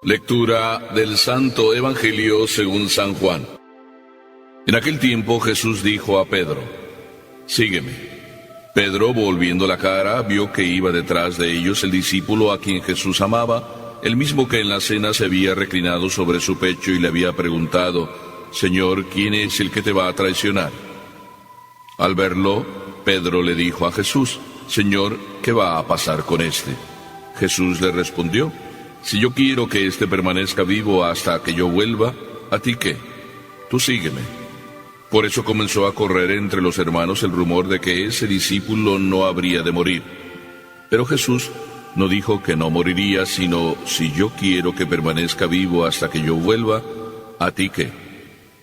Lectura del Santo Evangelio según San Juan. En aquel tiempo Jesús dijo a Pedro: «Sígueme». Pedro, volviendo la cara, vio que iba detrás de ellos el discípulo a quien Jesús amaba, el mismo que en la cena se había reclinado sobre su pecho y le había preguntado: «Señor, ¿quién es el que te va a traicionar?». Al verlo, Pedro le dijo a Jesús: «Señor, ¿qué va a pasar con este?». Jesús le respondió: «Si yo quiero que éste permanezca vivo hasta que yo vuelva, ¿a ti qué? Tú sígueme». Por eso comenzó a correr entre los hermanos el rumor de que ese discípulo no habría de morir. Pero Jesús no dijo que no moriría, sino: «Si yo quiero que permanezca vivo hasta que yo vuelva, ¿a ti qué?».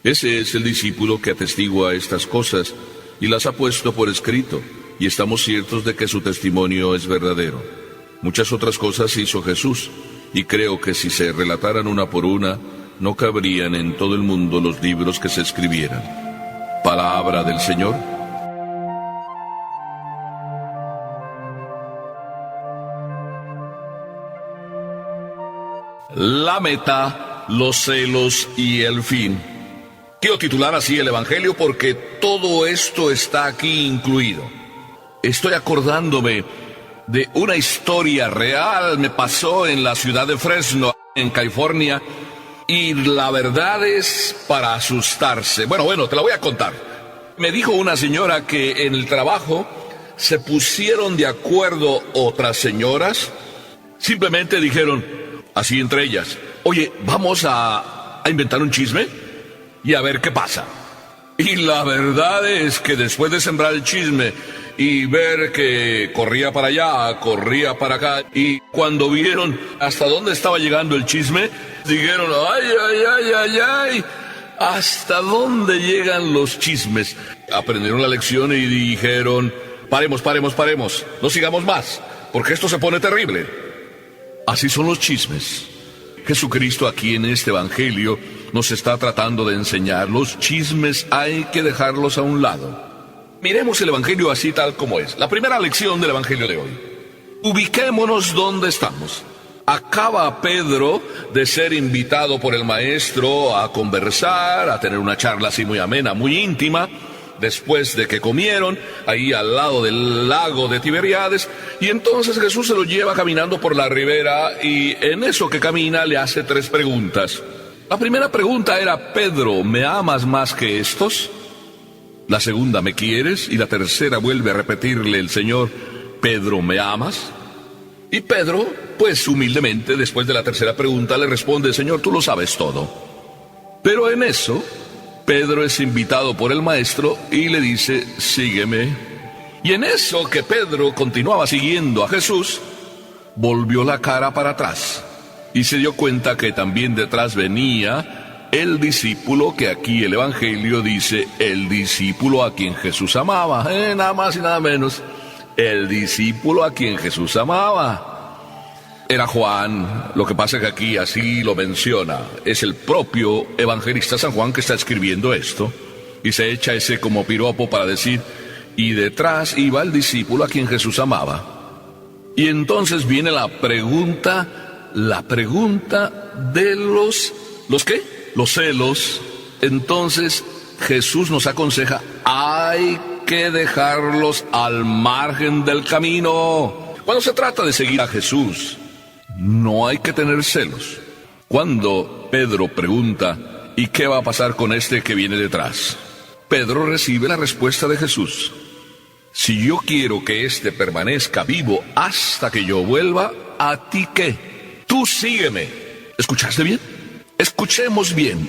Ese es el discípulo que atestigua estas cosas y las ha puesto por escrito, y estamos ciertos de que su testimonio es verdadero. Muchas otras cosas hizo Jesús, y creo que si se relataran una por una, no cabrían en todo el mundo los libros que se escribieran. Palabra del Señor. La meta, los celos y el fin. Quiero titular así el Evangelio porque todo esto está aquí incluido. Estoy acordándome de una historia real, me pasó en la ciudad de Fresno, en California, y la verdad es para asustarse. Bueno, te la voy a contar. Me dijo una señora que en el trabajo se pusieron de acuerdo otras señoras, simplemente dijeron, así entre ellas: «Oye, vamos a inventar un chisme y a ver qué pasa». Y la verdad es que después de sembrar el chisme y ver que corría para allá, corría para acá, y cuando vieron hasta dónde estaba llegando el chisme, dijeron: ay, ¿hasta dónde llegan los chismes? Aprendieron la lección y dijeron: paremos, no sigamos más, porque esto se pone terrible. Así son los chismes. Jesucristo aquí en este Evangelio nos está tratando de enseñar: los chismes hay que dejarlos a un lado. Miremos el Evangelio así tal como es. La primera lección del Evangelio de hoy. Ubiquémonos donde estamos. Acaba Pedro de ser invitado por el maestro a conversar, a tener una charla así muy amena, muy íntima, después de que comieron, ahí al lado del lago de Tiberíades, y entonces Jesús se lo lleva caminando por la ribera, y en eso que camina le hace 3 preguntas. La primera pregunta era: «Pedro, ¿me amas más que estos?». La segunda: «¿Me quieres?». Y la tercera vuelve a repetirle el Señor: «Pedro, ¿me amas?». Y Pedro, pues humildemente, después de la tercera pregunta, le responde: «Señor, tú lo sabes todo». Pero en eso, Pedro es invitado por el maestro y le dice: «Sígueme». Y en eso que Pedro continuaba siguiendo a Jesús, volvió la cara para atrás y se dio cuenta que también detrás venía el discípulo que aquí el Evangelio dice: el discípulo a quien Jesús amaba. Nada más y nada menos. El discípulo a quien Jesús amaba. Era Juan, lo que pasa es que aquí así lo menciona. Es el propio evangelista San Juan que está escribiendo esto. Y se echa ese como piropo para decir: y detrás iba el discípulo a quien Jesús amaba. Y entonces viene la pregunta de ¿los qué? Los celos. Entonces Jesús nos aconseja: hay que dejarlos al margen del camino. Cuando se trata de seguir a Jesús, no hay que tener celos. Cuando Pedro pregunta: ¿y qué va a pasar con este que viene detrás?, Pedro recibe la respuesta de Jesús: si yo quiero que este permanezca vivo hasta que yo vuelva, ¿a ti qué? Tú sígueme. ¿Escuchaste bien? Escuchemos bien.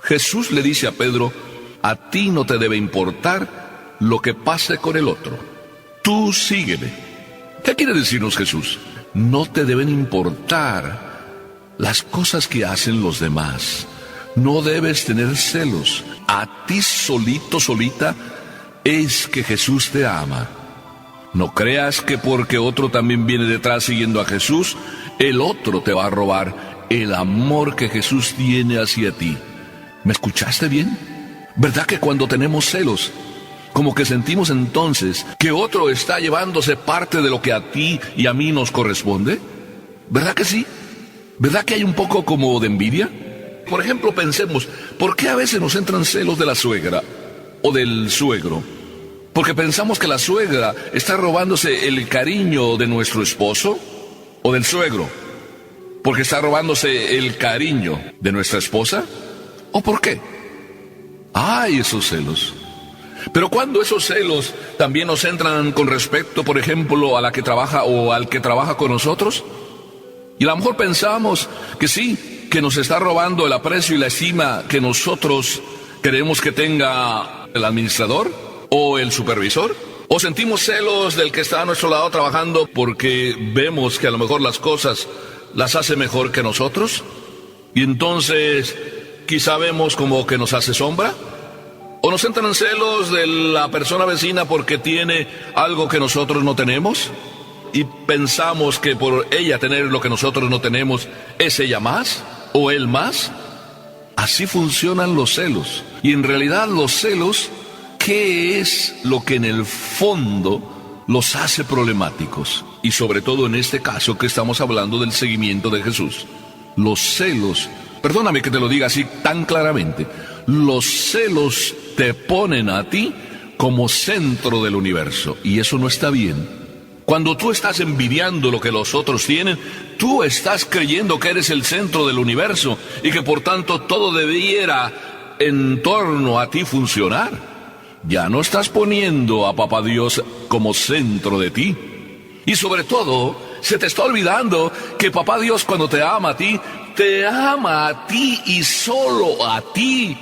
Jesús le dice a Pedro: a ti no te debe importar lo que pase con el otro. Tú sígueme. ¿Qué quiere decirnos Jesús? No te deben importar las cosas que hacen los demás. No debes tener celos. A ti solito, solita, es que Jesús te ama. No creas que porque otro también viene detrás siguiendo a Jesús, el otro te va a robar el amor que Jesús tiene hacia ti. ¿Me escuchaste bien? ¿Verdad que cuando tenemos celos, como que sentimos entonces que otro está llevándose parte de lo que a ti y a mí nos corresponde? ¿Verdad que sí? ¿Verdad que hay un poco como de envidia? Por ejemplo, pensemos, ¿por qué a veces nos entran celos de la suegra o del suegro? ¿Porque pensamos que la suegra está robándose el cariño de nuestro esposo? ¿O del suegro? ¿Porque está robándose el cariño de nuestra esposa? ¿O por qué? ¡Ay, esos celos! Pero cuando esos celos también nos entran con respecto, por ejemplo, a la que trabaja o al que trabaja con nosotros, y a lo mejor pensamos que sí, que nos está robando el aprecio y la estima que nosotros queremos que tenga el administrador o el supervisor, o sentimos celos del que está a nuestro lado trabajando porque vemos que a lo mejor las cosas las hace mejor que nosotros, y entonces quizá vemos como que nos hace sombra. ¿O nos entran celos de la persona vecina porque tiene algo que nosotros no tenemos? Y pensamos que por ella tener lo que nosotros no tenemos, ¿es ella más? ¿O él más? Así funcionan los celos. Y en realidad los celos, ¿qué es lo que en el fondo los hace problemáticos? Y sobre todo en este caso que estamos hablando del seguimiento de Jesús. Los celos, perdóname que te lo diga así tan claramente, los celos te ponen a ti como centro del universo, y eso no está bien. Cuando tú estás envidiando lo que los otros tienen, tú estás creyendo que eres el centro del universo y que por tanto todo debiera en torno a ti funcionar. Ya no estás poniendo a Papá Dios como centro de ti. Y sobre todo, se te está olvidando que Papá Dios, cuando te ama a ti y solo a ti.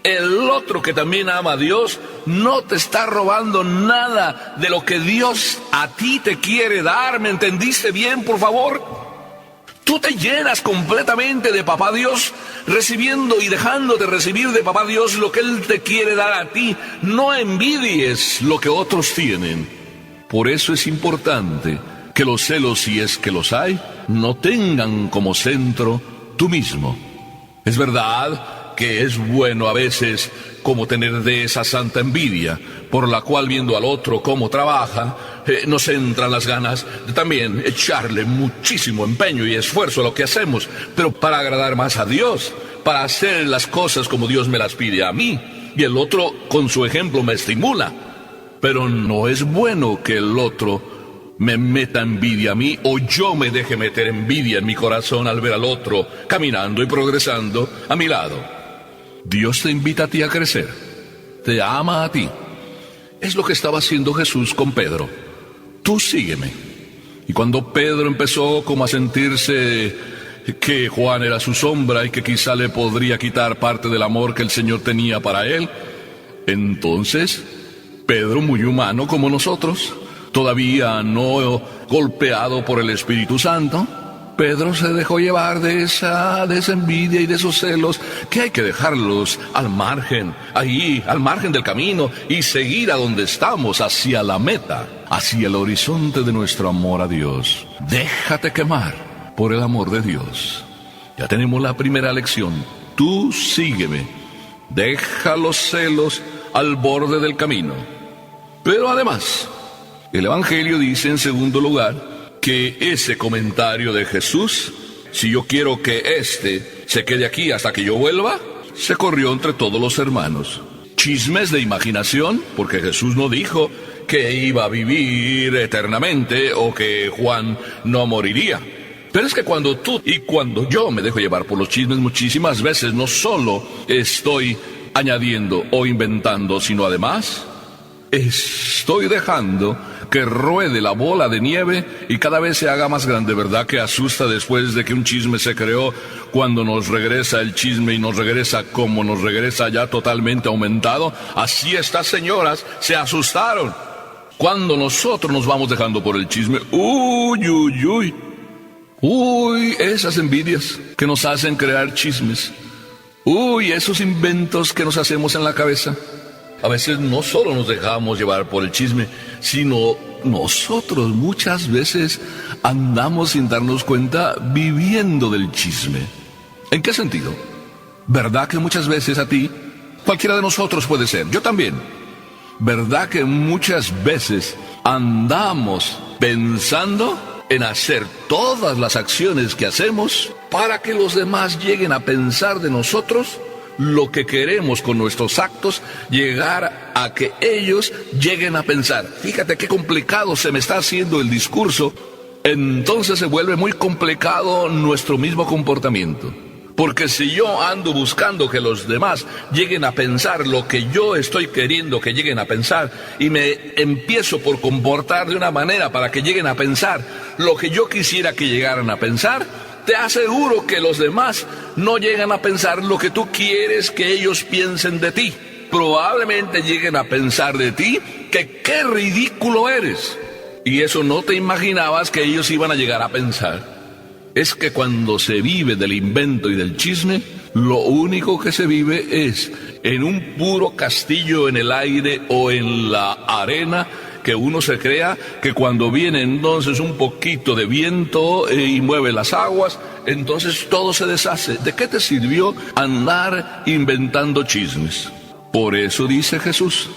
El otro que también ama a Dios no te está robando nada de lo que Dios a ti te quiere dar. ¿Me entendiste bien, por favor? Tú te llenas completamente de Papá Dios, recibiendo y dejándote recibir de Papá Dios lo que Él te quiere dar a ti. No envidies lo que otros tienen. Por eso es importante que los celos, si es que los hay, no tengan como centro tú mismo. Es verdad que es bueno a veces como tener de esa santa envidia, por la cual viendo al otro cómo trabaja, nos entran las ganas de también echarle muchísimo empeño y esfuerzo a lo que hacemos, pero para agradar más a Dios, para hacer las cosas como Dios me las pide a mí, y el otro con su ejemplo me estimula. Pero no es bueno que el otro me meta envidia a mí, o yo me deje meter envidia en mi corazón al ver al otro caminando y progresando a mi lado. Dios te invita a ti a crecer, te ama a ti. Es lo que estaba haciendo Jesús con Pedro. Tú sígueme. Y cuando Pedro empezó como a sentirse que Juan era su sombra y que quizá le podría quitar parte del amor que el Señor tenía para él, entonces Pedro, muy humano como nosotros, todavía no golpeado por el Espíritu Santo, Pedro se dejó llevar de esa envidia y de esos celos, que hay que dejarlos al margen, ahí, al margen del camino, y seguir a donde estamos, hacia la meta, hacia el horizonte de nuestro amor a Dios. Déjate quemar por el amor de Dios. Ya tenemos la primera lección. Tú sígueme. Deja los celos al borde del camino. Pero además, el Evangelio dice en segundo lugar, que ese comentario de Jesús, si yo quiero que se quede aquí hasta que yo vuelva, se corrió entre todos los hermanos. Chismes de imaginación, porque Jesús no dijo que iba a vivir eternamente o que Juan no moriría. Pero es que cuando tú y cuando yo me dejo llevar por los chismes, muchísimas veces no solo estoy añadiendo o inventando, sino además estoy dejando que ruede la bola de nieve y cada vez se haga más grande. ¿Verdad que asusta después de que un chisme se creó, cuando nos regresa el chisme y nos regresa como nos regresa ya totalmente aumentado? Así estas señoras se asustaron cuando nosotros nos vamos dejando por el chisme. Uy, uy, uy. Uy, esas envidias que nos hacen crear chismes. Uy, esos inventos que nos hacemos en la cabeza. A veces no solo nos dejamos llevar por el chisme, sino nosotros muchas veces andamos sin darnos cuenta viviendo del chisme. ¿En qué sentido? ¿Verdad que muchas veces a ti, cualquiera de nosotros puede ser, yo también? ¿Verdad que muchas veces andamos pensando en hacer todas las acciones que hacemos para que los demás lleguen a pensar de nosotros lo que queremos con nuestros actos, llegar a que ellos lleguen a pensar. Fíjate qué complicado se me está haciendo el discurso. Entonces se vuelve muy complicado nuestro mismo comportamiento. Porque si yo ando buscando que los demás lleguen a pensar lo que yo estoy queriendo que lleguen a pensar, y me empiezo por comportar de una manera para que lleguen a pensar lo que yo quisiera que llegaran a pensar, te aseguro que los demás no llegan a pensar lo que tú quieres que ellos piensen de ti. Probablemente lleguen a pensar de ti que qué ridículo eres. Y eso no te imaginabas que ellos iban a llegar a pensar. Es que cuando se vive del invento y del chisme, lo único que se vive es en un puro castillo en el aire o en la arena que uno se crea que cuando viene entonces un poquito de viento y mueve las aguas, entonces todo se deshace. ¿De qué te sirvió andar inventando chismes? Por eso dice Jesús: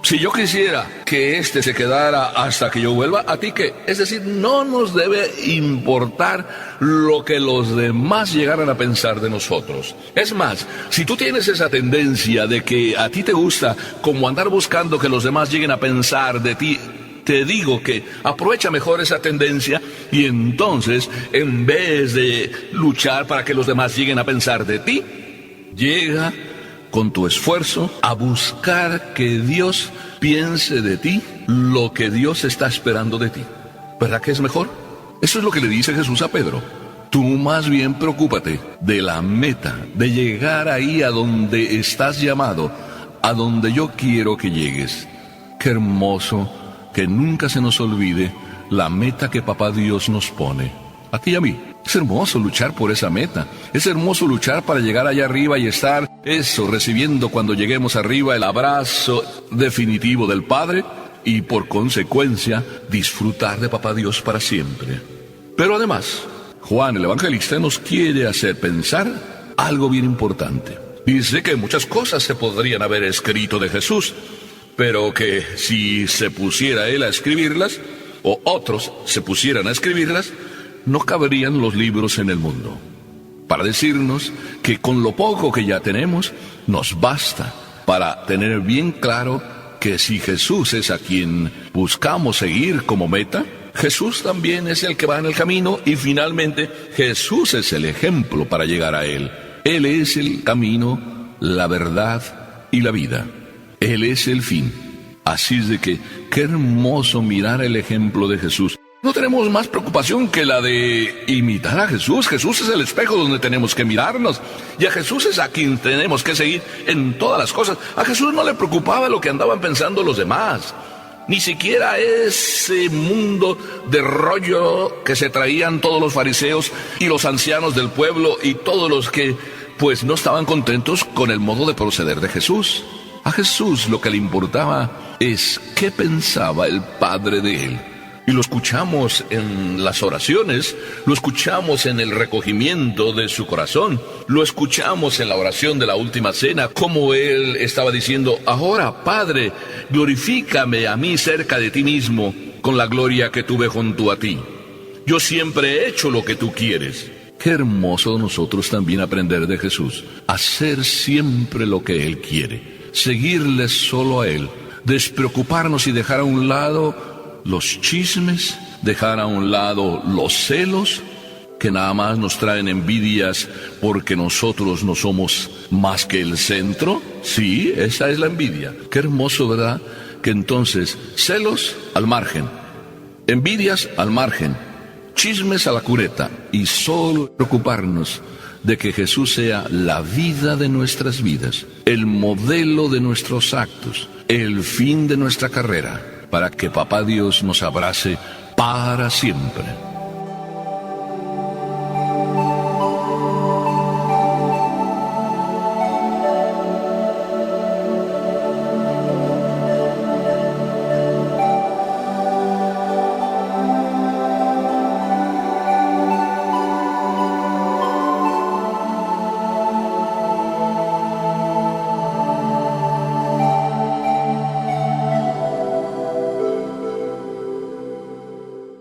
si yo quisiera que éste se quedara hasta que yo vuelva, ¿a ti qué? Es decir, no nos debe importar lo que los demás llegaran a pensar de nosotros. Es más, si tú tienes esa tendencia de que a ti te gusta como andar buscando que los demás lleguen a pensar de ti, te digo que aprovecha mejor esa tendencia y entonces, en vez de luchar para que los demás lleguen a pensar de ti, llega con tu esfuerzo a buscar que Dios piense de ti lo que Dios está esperando de ti. ¿Verdad que es mejor? Eso es lo que le dice Jesús a Pedro. Tú más bien preocúpate de la meta, de llegar ahí a donde estás llamado, a donde yo quiero que llegues. Qué hermoso que nunca se nos olvide la meta que Papá Dios nos pone, a ti y a mí. Es hermoso luchar por esa meta. Es hermoso luchar para llegar allá arriba y estar recibiendo cuando lleguemos arriba el abrazo definitivo del Padre y por consecuencia disfrutar de Papá Dios para siempre. Pero además, Juan el Evangelista nos quiere hacer pensar algo bien importante. Dice que muchas cosas se podrían haber escrito de Jesús, pero que si se pusiera él a escribirlas, o otros se pusieran a escribirlas, no caberían los libros en el mundo. Para decirnos que con lo poco que ya tenemos, nos basta para tener bien claro que si Jesús es a quien buscamos seguir como meta, Jesús también es el que va en el camino y finalmente Jesús es el ejemplo para llegar a Él. Él es el camino, la verdad y la vida. Él es el fin. Así es de que qué hermoso mirar el ejemplo de Jesús. No tenemos más preocupación que la de imitar a Jesús. Jesús es el espejo donde tenemos que mirarnos. Y a Jesús es a quien tenemos que seguir en todas las cosas. A Jesús no le preocupaba lo que andaban pensando los demás. Ni siquiera ese mundo de rollo que se traían todos los fariseos y los ancianos del pueblo y todos los que pues no estaban contentos con el modo de proceder de Jesús. A Jesús lo que le importaba es qué pensaba el Padre de él. Y lo escuchamos en las oraciones, lo escuchamos en el recogimiento de su corazón, lo escuchamos en la oración de la última cena, como él estaba diciendo: ahora, Padre, glorifícame a mí cerca de ti mismo, con la gloria que tuve junto a ti. Yo siempre he hecho lo que tú quieres. Qué hermoso nosotros también aprender de Jesús, hacer siempre lo que Él quiere, seguirle solo a Él, despreocuparnos y dejar a un lado los chismes, dejar a un lado los celos, que nada más nos traen envidias porque nosotros no somos más que el centro. Sí, esa es la envidia. Qué hermoso, ¿verdad? Que entonces, celos al margen, envidias al margen, chismes a la cuneta, y solo preocuparnos de que Jesús sea la vida de nuestras vidas, el modelo de nuestros actos, el fin de nuestra carrera, para que Papá Dios nos abrace para siempre.